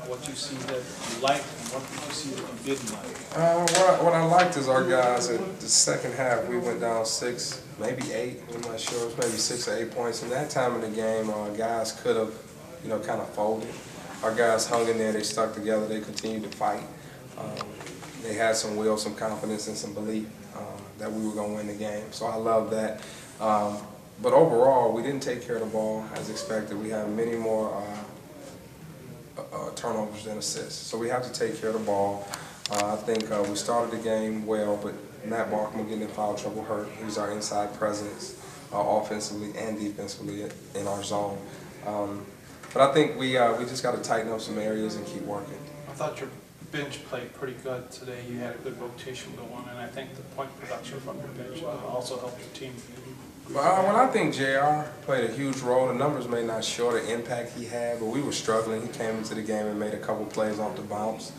what you see that you liked and what did you see that you didn't like? What I liked is our guys at the second half, we went down 6, maybe 8, I'm not sure, it was maybe 6 or 8 points. In that time in the game, our guys could have, kind of folded. Our guys hung in there, they stuck together, they continued to fight. They had some will, some confidence, and some belief that we were going to win the game. So I love that. But overall, we didn't take care of the ball as expected. We had many more turnovers than assists. So we have to take care of the ball. I think we started the game well, but Matt Balkman getting in foul trouble hurt. He's our inside presence offensively and defensively in our zone. But I think we just got to tighten up some areas and keep working. I thought your bench played pretty good today. You had a good rotation going, and I think the point production from your bench also helped your team. Well, I think JR played a huge role. The numbers may not show the impact he had, but we were struggling. He came into the game and made a couple plays off the bounce.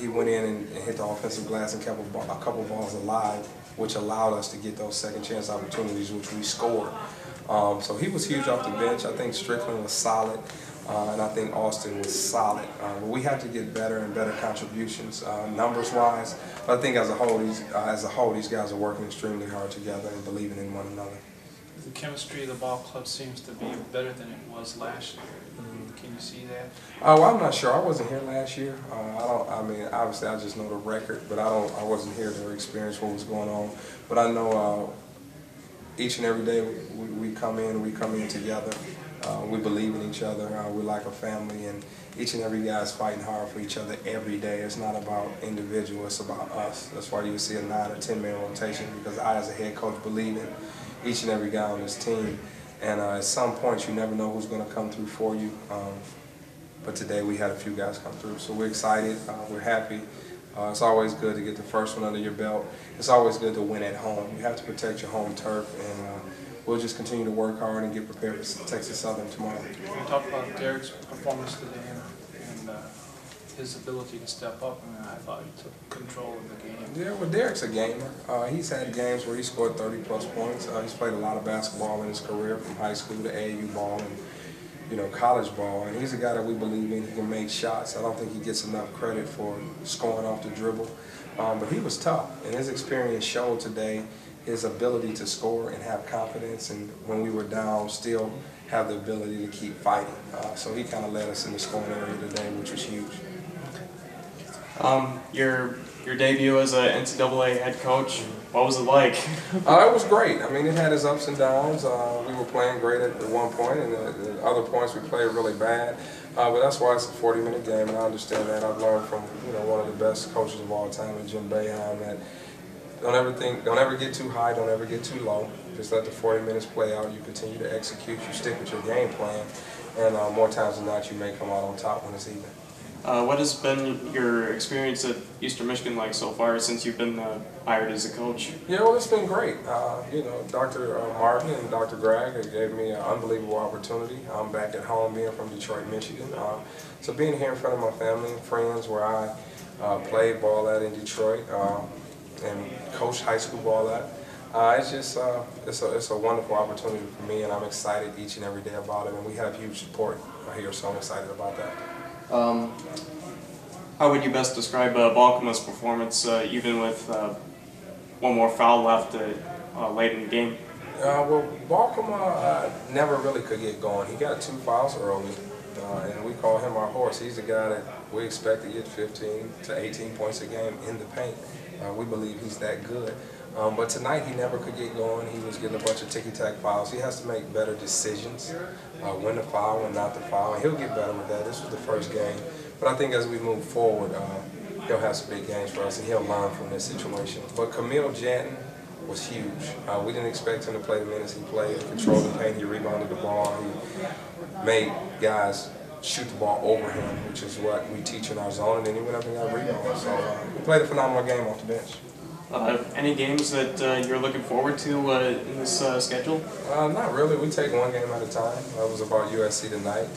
He went in and hit the offensive glass and kept a couple balls alive, which allowed us to get those second chance opportunities, which we scored. So he was huge off the bench. I think Strickland was solid, and I think Austin was solid. But we have to get better and better contributions, numbers-wise. But I think as a whole, these guys are working extremely hard together and believing in one another. The chemistry of the ball club seems to be better than it was last year. Can you see that? Well, I'm not sure. I wasn't here last year. I mean, obviously, I just know the record, but I wasn't here to experience what was going on. But I know each and every day we come in together. We believe in each other. We're like a family, and each and every guy is fighting hard for each other every day. It's not about individual, it's about us. That's why you see a 9 or 10-man rotation, because I, as a head coach, believe in each and every guy on this team. And at some point, you never know who's going to come through for you. But today, we had a few guys come through. So we're excited. We're happy. It's always good to get the first one under your belt. It's always good to win at home. You have to protect your home turf, and we'll just continue to work hard and get prepared for Texas Southern tomorrow. We talked about Derek's performance today and his ability to step up, and I thought he took control of the game. Yeah, well, Derek's a gamer. He's had games where he scored 30-plus points. He's played a lot of basketball in his career, from high school to AAU ball and college ball. And he's a guy that we believe in. He can make shots. I don't think he gets enough credit for scoring off the dribble. But he was tough, and his experience showed today his ability to score and have confidence, and when we were down, still have the ability to keep fighting. So he kind of led us in the scoring area today, which was huge. Your debut as an NCAA head coach, what was it like? It was great. I mean, it had its ups and downs. We were playing great at one point, and at other points we played really bad. But that's why it's a 40-minute game, and I understand that. I've learned from one of the best coaches of all time, Jim Boeheim, that don't ever get too high, don't ever get too low. Just let the 40 minutes play out. You continue to execute, you stick with your game plan, and more times than not, you may come out on top when it's even. What has been your experience at Eastern Michigan like so far since you've been hired as a coach? Yeah, well, it's been great. Dr. Martin and Dr. Gregg gave me an unbelievable opportunity. I'm back at home, being from Detroit, Michigan. So being here in front of my family and friends, where I played ball at in Detroit and coached high school ball at, it's just it's a wonderful opportunity for me, and I'm excited each and every day about it. And we have huge support here, so I'm excited about that. How would you best describe Balkman's performance, even with one more foul left late in the game? Well, Balkman never really could get going. He got 2 fouls early, and we call him our horse. He's the guy that we expect to get 15 to 18 points a game in the paint. We believe he's that good. But tonight he never could get going. He was getting a bunch of ticky-tack fouls. He has to make better decisions, when to foul, when not to foul, and he'll get better with that. This was the first game. But I think as we move forward, he'll have some big games for us, and he'll learn from this situation. But Camille Janton was huge. We didn't expect him to play the minutes he played. He controlled the paint, he rebounded the ball, he made guys shoot the ball over him, which is what we teach in our zone, and then he went up and got rebounds. So he played a phenomenal game off the bench. Any games that you're looking forward to in this schedule? Not really. We take one game at a time. It was about UIC tonight.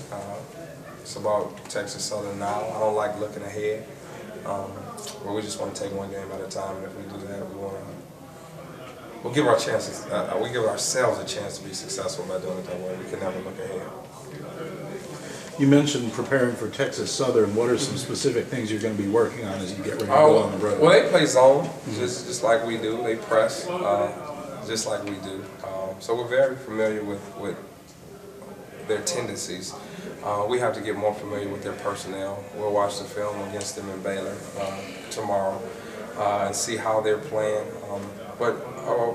It's about Texas Southern now. I don't like looking ahead. But we just want to take one game at a time, and if we do that, we'll give our chances. We give ourselves a chance to be successful by doing it that way. We can never look ahead. You mentioned preparing for Texas Southern. What are some specific things you're going to be working on as you get ready to go on the road? Well, they play zone, just like we do. They press, just like we do. So we're very familiar with their tendencies. We have to get more familiar with their personnel. We'll watch the film against them in Baylor tomorrow and see how they're playing. But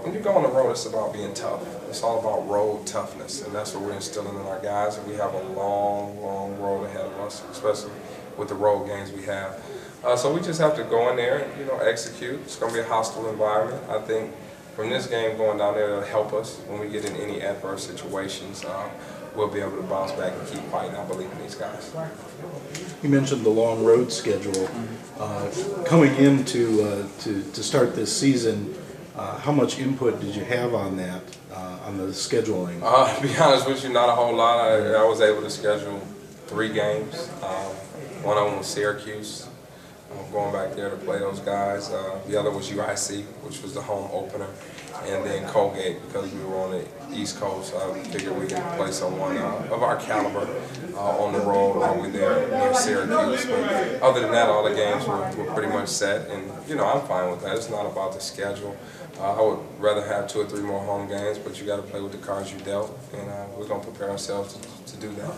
when you go on the road, it's about being tough. It's all about road toughness, and that's what we're instilling in our guys. And we have a long, long road ahead of us, especially with the road games we have. So we just have to go in there and execute. It's going to be a hostile environment. I think from this game going down there, it'll help us when we get in any adverse situations. We'll be able to bounce back and keep fighting. I believe in these guys. You mentioned the long road schedule. Coming into to start this season, how much input did you have on that, on the scheduling? To be honest with you, not a whole lot. I was able to schedule 3 games. One of them was Syracuse. I'm going back there to play those guys. The other was UIC, which was the home opener. And then Colgate, because we were on the East Coast, I figured we could play someone of our caliber on the road while we're there near Syracuse. But other than that, all the games were pretty much set, and I'm fine with that. It's not about the schedule. I would rather have 2 or 3 more home games, but you got to play with the cards you dealt, and we're going to prepare ourselves to do that.